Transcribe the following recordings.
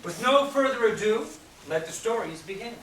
With no further ado, let the stories begin.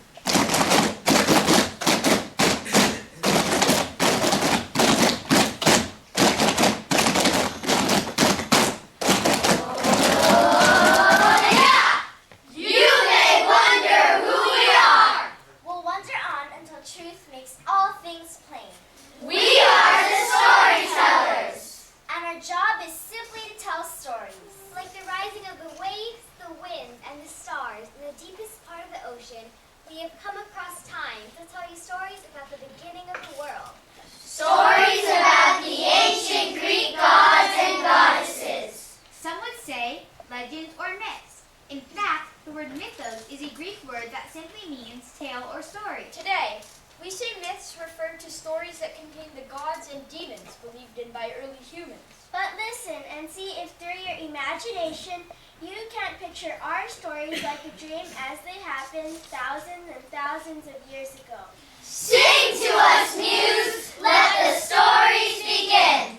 We have come across time to tell you stories about the beginning of the world. Stories about the ancient Greek gods and goddesses. Some would say legends or myths. In fact, the word mythos is a Greek word that simply means tale or story. Today, we say myths refer to stories that contain the gods and demons believed in by early humans. But listen and see if through your imagination you can't picture our stories like a dream as they happened thousands and thousands of years ago. Sing to us, Muse! Let the stories begin!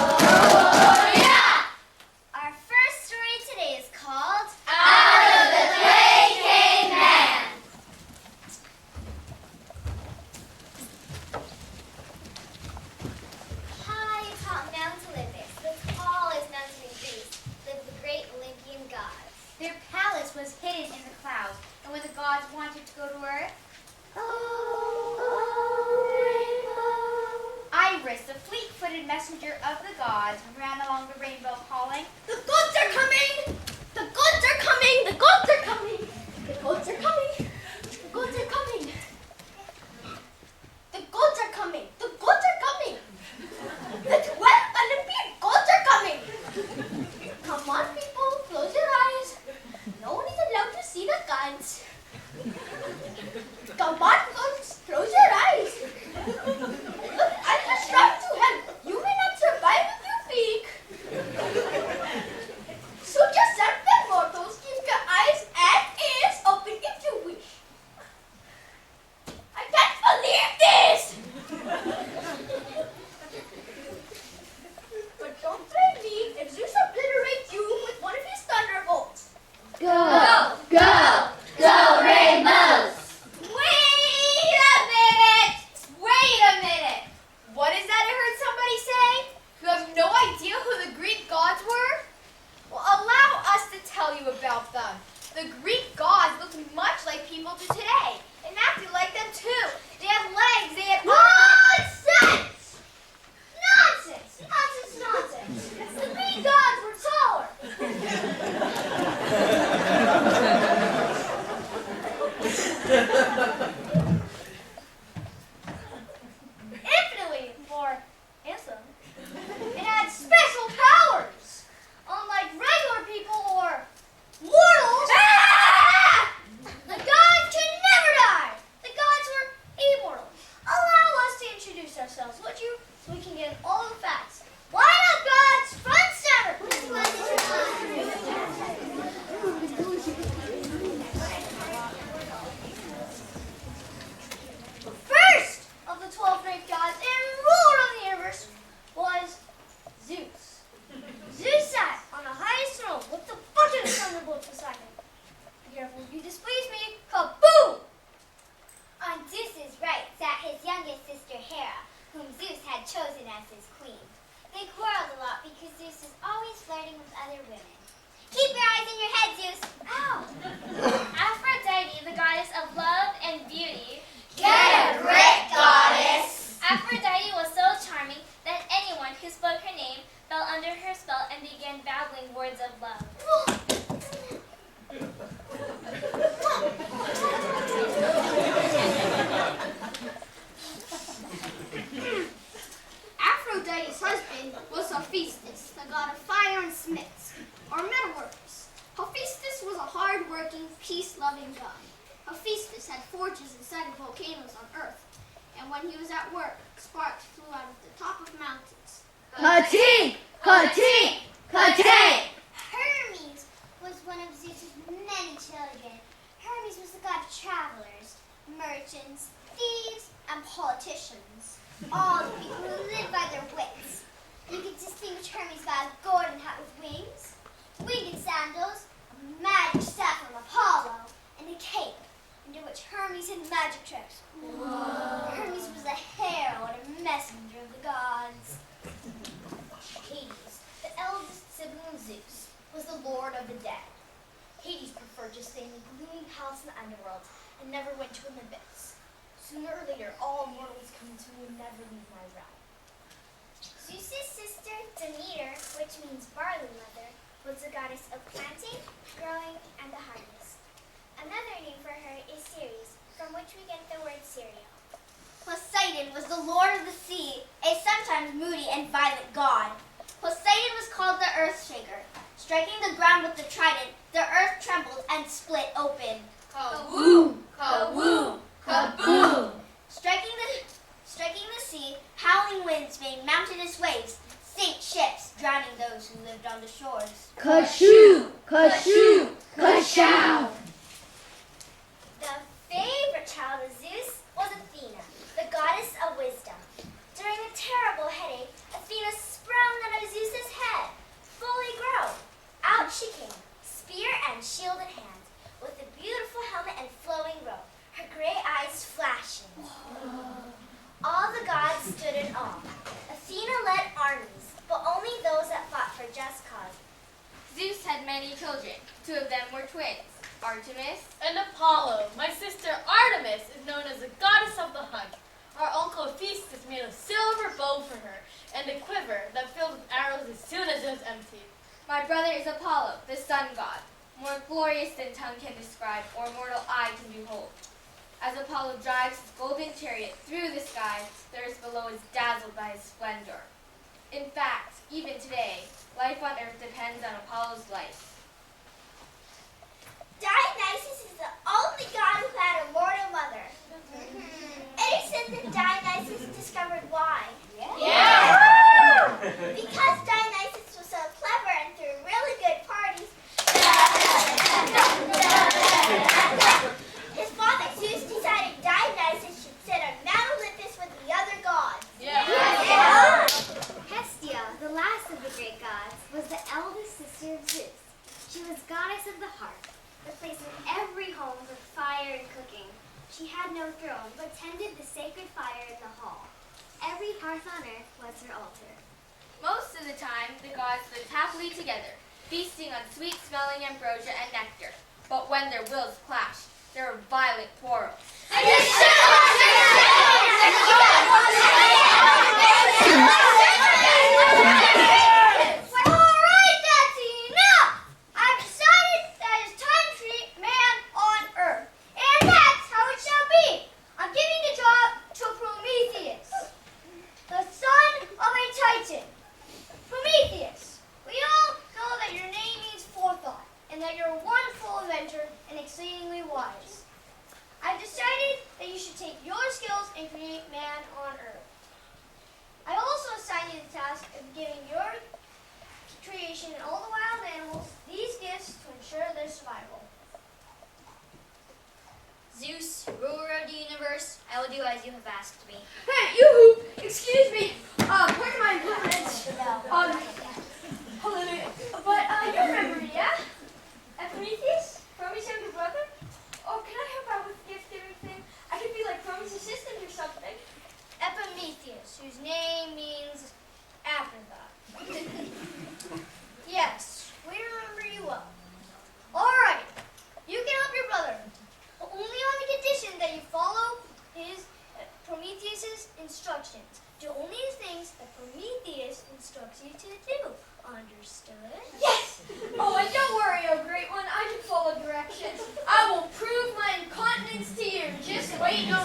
Oh, yeah! Our first story today is called Out of the Clay Came Man! High atop Mount Olympus, the tallest mountain in Greece, lived the great Olympian gods. Their palace was hidden in the clouds, and when the gods wanted to go to Earth, Iris, the fleet-footed messenger of the gods, ran along the rainbow calling, "The gods are coming! The gods are coming! The gods are coming! The gods are coming! The gods are coming! The gods are coming! The gods are coming! The 12 Olympian gods are coming! Come on, people, close your eyes. No one is allowed to see the gods. Come on, folks, close your eyes. Look, I'm just trying to help. You may not survive if you peek. So just simple mortals, keep your eyes and ears open if you wish. I can't believe this! But don't blame me if Zeus obliterates you with one of his thunderbolts. Go, go, go, rainbows! Wait a minute! Wait a minute! What is that I heard somebody say? You have no idea who the Greek gods were? Well, allow us to tell you about them. The Greek gods looked much like people do today, and acted like them too. They had legs, they had arms. Nonsense! Nonsense! Nonsense! Nonsense! The Greek gods were taller. Infinitely more handsome. It had special powers, unlike regular people or mortals. The gods can never die. The gods were immortal. Allow us to introduce ourselves, would you? So we can get all the facts. Why not gods? Front The first of the 12 great gods and ruler of the universe was Zeus. Zeus sat on the highest throne with the bunch of thunderbolts beside him. Be careful if you displease me. Kaboom! On Zeus's right sat his youngest sister Hera, whom Zeus had chosen as his queen. They quarreled a lot because Zeus was always flirting with other women. Keep your eyes in your head, Zeus! Ow! Aphrodite, the goddess of love and beauty. Get a grip, goddess! Aphrodite was so charming that anyone who spoke her name fell under her spell and began babbling words of love. Aphrodite's husband was Hephaestus, the god of fire and smiths, or metalworkers. Hephaestus was a hard-working, peace-loving god. Hephaestus had forges inside of volcanoes on Earth, and when he was at work, sparks flew out of the top of mountains. Ka-tink! Ka-tink! Ka-tink! Hermes was one of Zeus's many children. Hermes was the god of travelers, merchants, thieves, and politicians. All the people who lived by their wits. You could distinguish Hermes by a golden hat means who will never leave my realm. Zeus's sister Demeter, which means barley mother, was the goddess of planting, growing, and the harvest. Another name for her is Ceres, from which we get the word cereal. Poseidon was the lord of the sea, a sometimes moody and violent god. Poseidon was called the earth shaker. Striking the ground with the trident, the earth trembled and split open. Kaboom! Kaboom! Kaboom! Striking the sea, howling winds made mountainous waves, sank ships, drowning those who lived on the shores. Ka-shoo! Ka-shoo! Ka-chow! The favorite child of Zeus was Athena, the goddess of wisdom. During a terrible headache, Athena sprung out of Zeus's head, fully grown. Out she came, spear and shield in hand, with a beautiful helmet and flowing robe, her gray eyes flashing. All the gods stood in awe. Athena led armies, but only those that fought for just causes. Zeus had many children. 2 of them were twins, Artemis And Apollo. My sister Artemis is known as the goddess of the hunt. Our uncle Hephaestus made a silver bow for her and a quiver that filled with arrows as soon as it was emptied. My brother is Apollo, the sun god, more glorious than tongue can describe or mortal eye can behold. As Apollo drives his golden chariot through the sky, the earth below is dazzled by his splendor. In fact, even today, life on earth depends on Apollo's light. Dionysus is the only god who had a mortal mother. Any sense that Dionysus discovered why? Because Dionysus was so clever and threw really good parties, his father Zeus decided Dionysus should sit on Mount Olympus with the other gods. Hestia, the last of the great gods, was the eldest sister of Zeus. She was goddess of the hearth, the place in every home for fire and cooking. She had no throne, but tended the sacred fire in the hall. Every hearth on earth was her altar. Most of the time, the gods lived happily together, feasting on sweet-smelling ambrosia and nectar. But when their wills clashed, there were violent quarrels. Alright, that's enough! I've decided that it's time to treat man on earth. And that's how it shall be. I'm giving the job to Prometheus, the son of a Titan. Prometheus, we all know that your name means forethought, and that you're a wonderful inventor and exceedingly wise. I've decided that you should take your skills and create man on earth. I also assign you the task of giving your creation and all the wild animals these gifts to ensure their survival. Zeus, ruler of the universe, I will do as you have asked me. Hey, yoo-hoo! Excuse me. Pardon my impertinence. Hallelujah. But you remember me, yeah? Prometheus? Prometheus' younger brother? Oh, can I help out with the gift-giving thing? I could be like Prometheus' assistant or something. Epimetheus, whose name means afterthought. Yes, we remember you well. All right, you can help your brother, but only on the condition that you follow his Prometheus's instructions. Do only the things that Prometheus instructs you to do. Understood? Yes! Oh, and don't worry, oh great one. I can follow directions. I will prove my incontinence to you. Just wait. You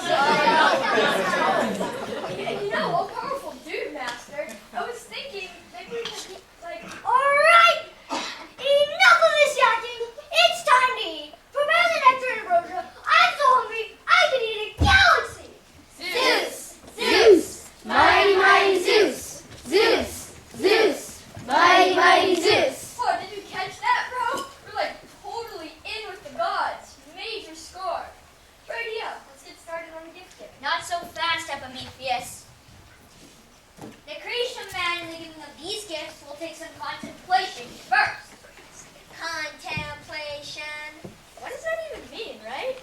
know, a powerful dude, Master. I was thinking maybe we could like... All right! Enough of this yakking. It's time to eat. Prepare the nectar and ambrosia. I'm so hungry, I could eat a galaxy. Zeus! Zeus! Mighty, mighty Zeus! Zeus! Zeus! Mighty, mighty Zeus! Oh, did you catch that, bro? We're like totally in with the gods. Major score. Right, yeah. Let's get started on the gift giving. Not so fast, Epimetheus. The creation of man and the giving of these gifts will take some contemplation first. Contemplation. What does that even mean, right?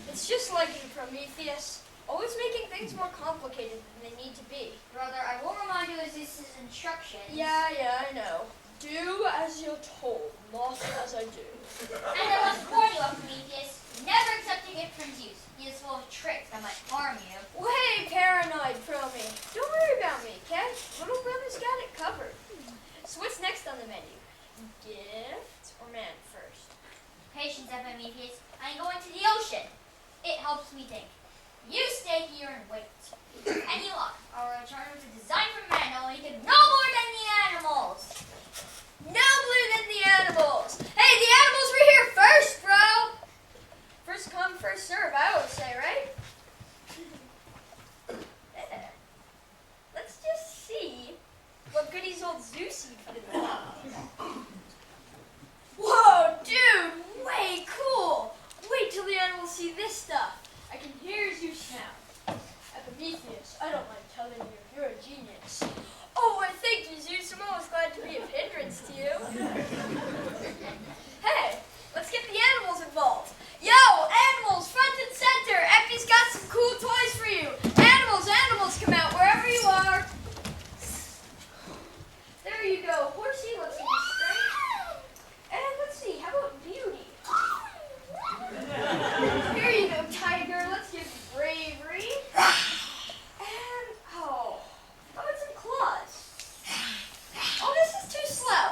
It's just like in Prometheus, always making things more complicated than they need to be. Brother, I will remind you of Zeus's instructions. Yeah, I know. Do as you're told, not as I do. And I must warn you, Prometheus, Never accept a gift from Zeus. He is full of tricks that might harm you. Way paranoid, Promi. Don't worry about me, okay? Little brother's got it covered. So what's next on the menu? Gift or man first? Patience, Epimetheus. I'm going to the ocean. It helps me think. You stay here and wait. Any luck, I'll return with a design from Mano. He can nobler than the animals. Nobler than the animals. Hey, the animals were here first, bro. First come, first serve, I always say, right? Yeah. Let's just see what goodies old Zeusy put in the Whoa, dude, way cool. Wait till the animals see this stuff. I can hear Zeus now. Epimetheus, I don't mind telling you, you're a genius. Oh, I thank you, Zeus. I'm always glad to be of hindrance to you. Hey, let's get the animals involved. Yo, animals, front and center. Epi's got some cool toys for you. Animals, come out wherever you are. There you go. Horsey, let's see strength. And let's see, how about beauty? Here you go, tiger. Let's give you bravery. And, how about some claws? Oh, this is too slow.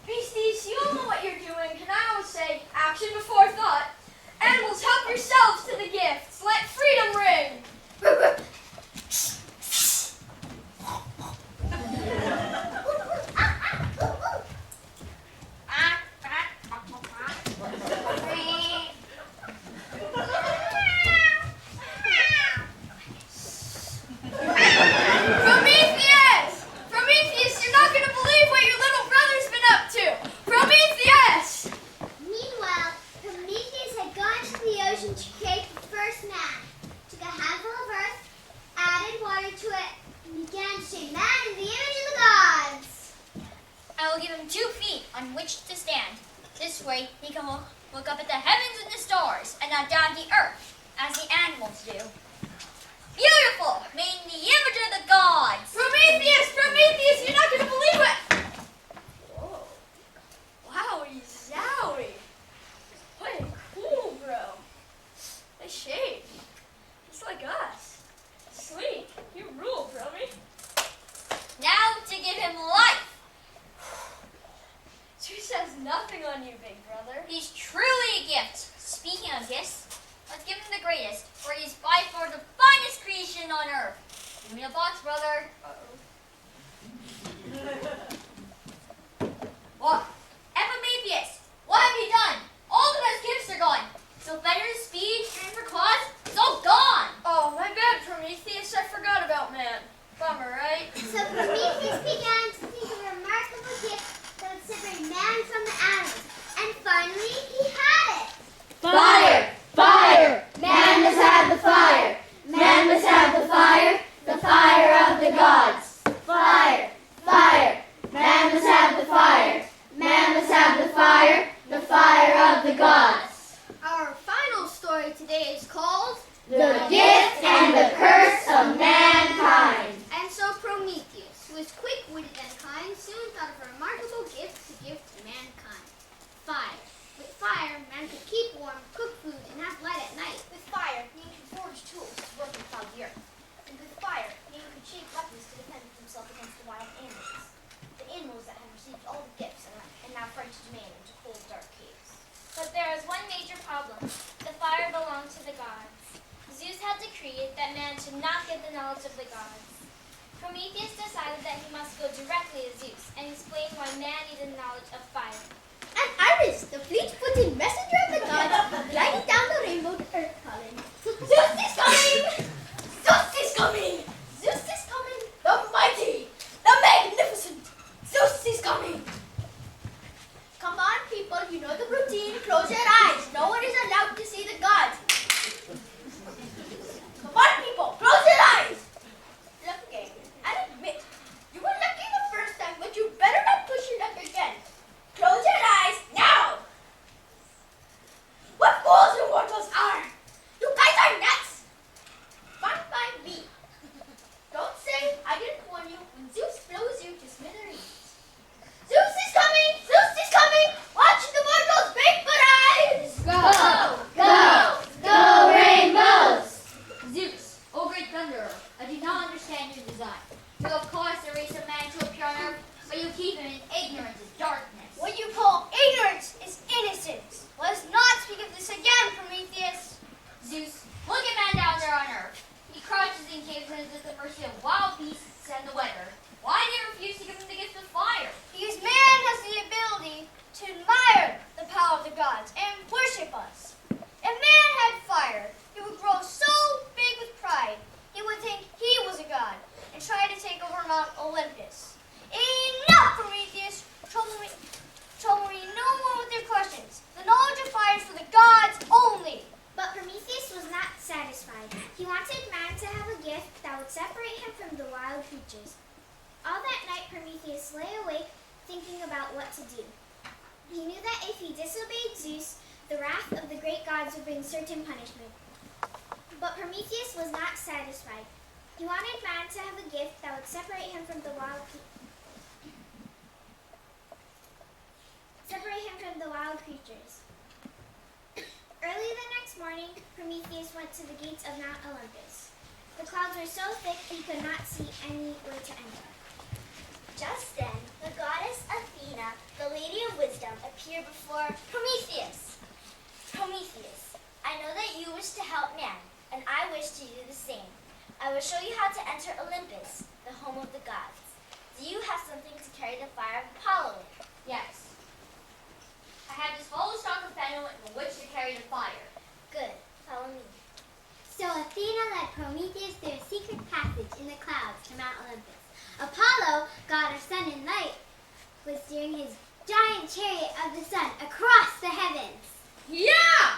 Beasties, you all know what you're doing. Can I always say, action before thought? Animals, help yourselves to the gifts. Let freedom ring. Prometheus! Prometheus, you're not going to believe what your little brother's been up to. Prometheus! Meanwhile, Prometheus had gone to the ocean to create the first man. Took a handful of earth, added water to it, and began to shape man in the image of the gods. I will give him 2 feet on which to stand. This way, he can look up at the heavens and the stars, and not down the earth, as the animals do. Beautiful! Made in the image of the gods! Prometheus! Prometheus! You're not going to believe it! Whoa. Wowie zowie. Way cool, bro. Nice shape. Just like us. Sweet. You rule, Promy. Now to give him life! Zeus has nothing on you, big brother. He's truly a gift. Speaking of gifts, let's give him the greatest, for he's by far the finest creation on earth. Give me a box, brother. What? Epimetheus, what have you done? All the best gifts are gone. So feathers, speed, strength for claws, it's all gone. Oh, my bad, Prometheus. I forgot about man. Bummer, right? So Prometheus began to think of a remarkable gift that would separate man from the animals. And finally, he had it. Fire! Fire! Man must have the fire! Man must have the fire! The fire of the gods! Fire! Fire! Man must have the fire! Man must have the fire! The fire of the gods! Our final story today is called The gift and the curse of mankind! And so Prometheus, who is quick-witted and kind, soon thought of a remarkable gift to give to mankind. Fire. With fire, man could keep warm, cook food, and have light at night. With fire, man could forge tools to work and plow the earth. And with fire, man could shape weapons to defend himself against the wild animals. The animals that have received all the gifts and now frightened man into cold, dark caves. But there is one major problem. The fire belonged to the gods. Zeus had decreed that man should not get the knowledge of the gods. Prometheus decided that he must go directly to Zeus and explain why man needed knowledge of fire. And Iris, the fleet-footed messenger of the gods, glided down the rainbow to earth, calling, Zeus is coming! Zeus is coming! Zeus is coming! The mighty! The magnificent! Zeus is coming! Come on, people, you know the routine. Close your eyes. No one is allowed to see the gods. Come on, people, close your eyes! Look again, and admit, you were lucky the first time, but you better not push your luck again. Close your eyes now! What fools you mortals are! You guys cause the race of man to appear on earth, but you keep him in ignorance and darkness. What you call ignorance is innocence. Let us not speak of this again, Prometheus. Zeus, look at man down there on earth. He crouches in caves and is at the mercy of wild beasts and the weather. Why do you refuse to give him the gift of fire? Because man has the ability to admire the power of the gods and worship us. If man had fire, he would grow so big with pride, he would think he was a god and try to take over Mount Olympus. Enough, Prometheus! Trouble me no more with your questions. The knowledge of fire is for the gods only. But Prometheus was not satisfied. He wanted man to have a gift that would separate him from the wild creatures. All that night, Prometheus lay awake thinking about what to do. He knew that if he disobeyed Zeus, the wrath of the great gods would bring certain punishment. But Prometheus was not satisfied. He wanted man to have a gift that would separate him from the wild creatures. Early the next morning, Prometheus went to the gates of Mount Olympus. The clouds were so thick he could not see any way to enter. Just then, the goddess Athena, the Lady of Wisdom, appeared before Prometheus. Prometheus, I know that you wish to help man, and I wish to do the same. I will show you how to enter Olympus, the home of the gods. Do you have something to carry the fire of Apollo in? Yes. I have this whole stock of fennel in which to carry the fire. Good, follow me. So Athena led Prometheus through a secret passage in the clouds to Mount Olympus. Apollo, god of sun and light, was steering his giant chariot of the sun across the heavens. Yeah!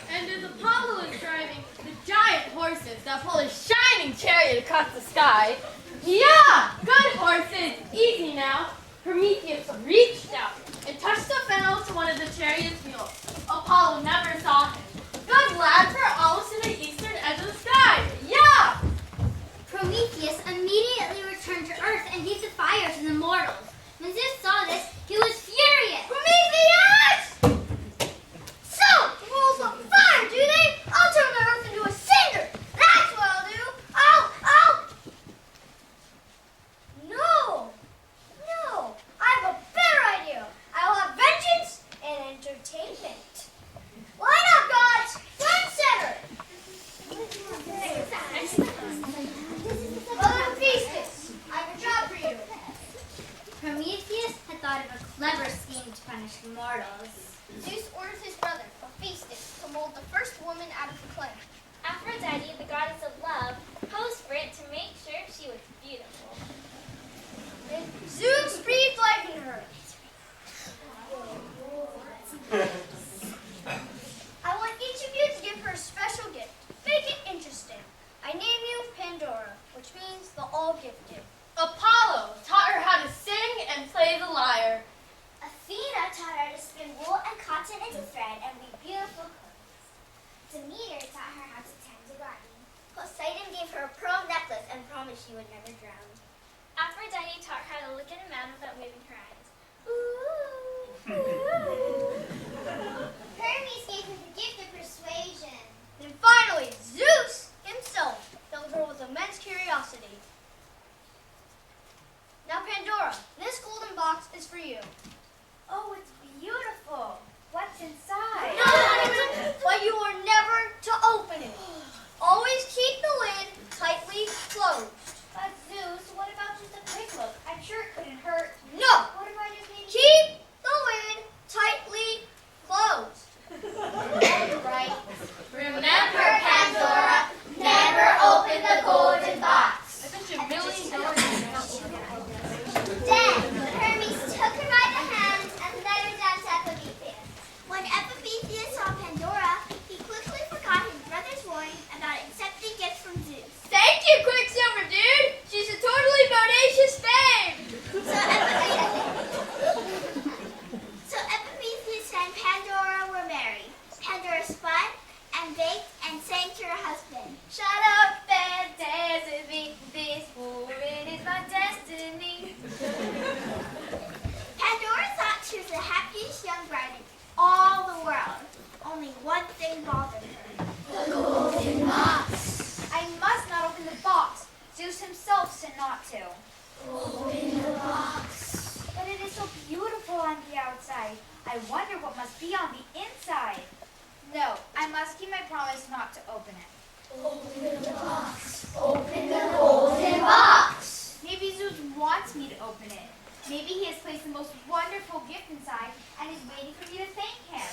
And as Apollo is driving the giant horses that pull his shining chariot across the sky, yeah! Good horses! Easy now! Prometheus reached out and touched the fennel to one of the chariot's wheels. Apollo never saw him. Good lads were almost to the eastern edge of the sky. Yeah! Prometheus immediately returned to Earth and gave the fire to the mortals. When Zeus saw this, he was furious. Prometheus! So, the world's on fire, do they? I'll turn the earth into a cinder. That's what I'll do. No, I have a better idea. I'll have vengeance and entertainment. Line up, gods! Front center! Brother Hephaestus, I have a job for you. Prometheus had thought of a clever scheme to punish the mortals. Zeus orders his brother, Hephaestus, to mold the first woman out of the clay. Aphrodite, the goddess of love, posed for it to make sure she was beautiful. Then Zeus breathed life into her. I want each of you to give her a special gift. Make it interesting. I name you Pandora, which means the all-gifted. Apollo taught her how to sing and play the lyre. Athena taught her to spin wool and cotton into thread and weave beautiful clothes. Demeter taught her how to tend a garden. Poseidon gave her a pearl necklace and promised she would never drown. Aphrodite taught her how to look at a man without moving her eyes. Hermes gave her the gift of persuasion. Then finally, Zeus himself filled her with immense curiosity. Now, Pandora, this golden box is for you. Oh, it's beautiful. What's inside? But you are never to open it. Always keep the lid tightly closed. But Zeus, what about just a quick look? I'm sure it couldn't hurt. No! What if I just need Keep the lid tightly closed. right? Remember, Pandora, never open the golden box. I bet you $1 million. Then Hermes took her by the themselves and not to. Open the box. But it is so beautiful on the outside. I wonder what must be on the inside. No, I must keep my promise not to open it. Open the box. Open the golden box. Maybe Zeus wants me to open it. Maybe he has placed the most wonderful gift inside and is waiting for me to thank him.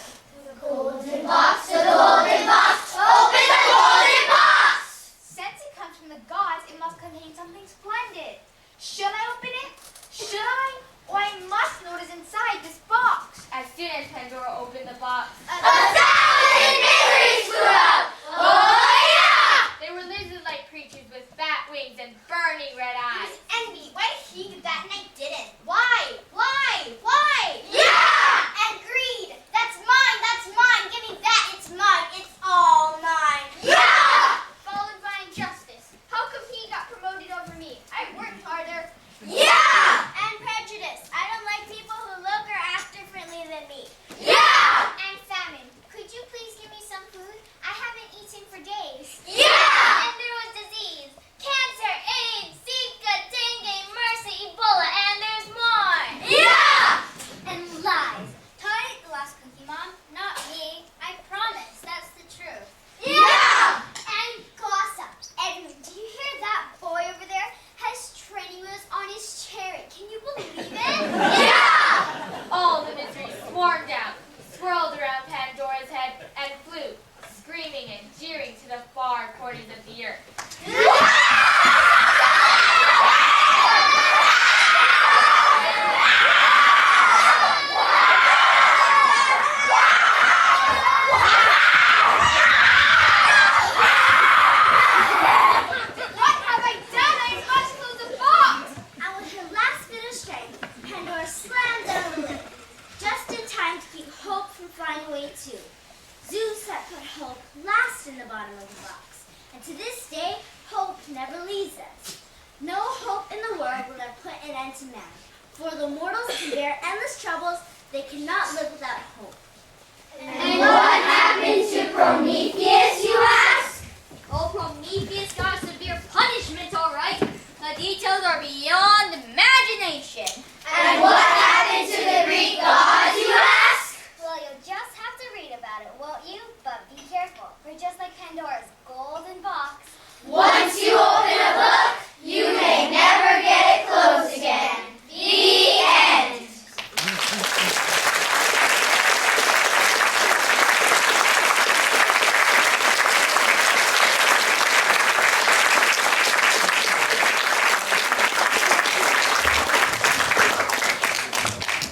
The golden box. The golden box. Open the golden box. Since it comes from the gods, it must contain something splendid. Should I open it? Should I? Or I must know what is inside this box. As soon as Pandora opened the box, A thousand miseries flew out. Oh yeah! they were lizard-like creatures with fat wings and burning red eyes. It was envy. Why did he get that and I didn't? Why? Why? Why? Yeah! And greed. That's mine. That's mine. Give me that. It's mine. It's all mine. Yeah! Followed by injustice. How come he got promoted over me? I worked harder. Yeah! And prejudice. I don't like people who look or act differently than me. Yeah! And famine. Could you please give me some food? I haven't eaten for days. Yeah! And there was disease. Cancer, AIDS, Zika, dengue, MRSA, Ebola, and there's more. Yeah! And lies. Todd ate the last cookie, Mom. Not me. I promise. That's the truth. Yeah! And gossip. Edmund, do you hear that boy over there? Has training wheels on his chariot. Can you believe it? Yeah! All the miseries swarmed out, swirled around Pandora's head, and flew, screaming and jeering to the far corners of the earth. What have I done? I must close the box. And with her last bit of strength, Pandora slammed down the lid, just in time to keep hope from flying away too. Zeus had put hope last in the bottom of the box, and to this day, hope never leaves us. No hope in the world will ever put an end to man. For the mortals can bear endless troubles, they cannot live without hope. And what happened to Prometheus, you ask? Oh, Prometheus got severe punishment, all right. The details are beyond imagination. And what happened to the Greek gods, you ask? Well, you'll just have to read about it, won't you? But be careful, for just like Pandora's golden box, Once you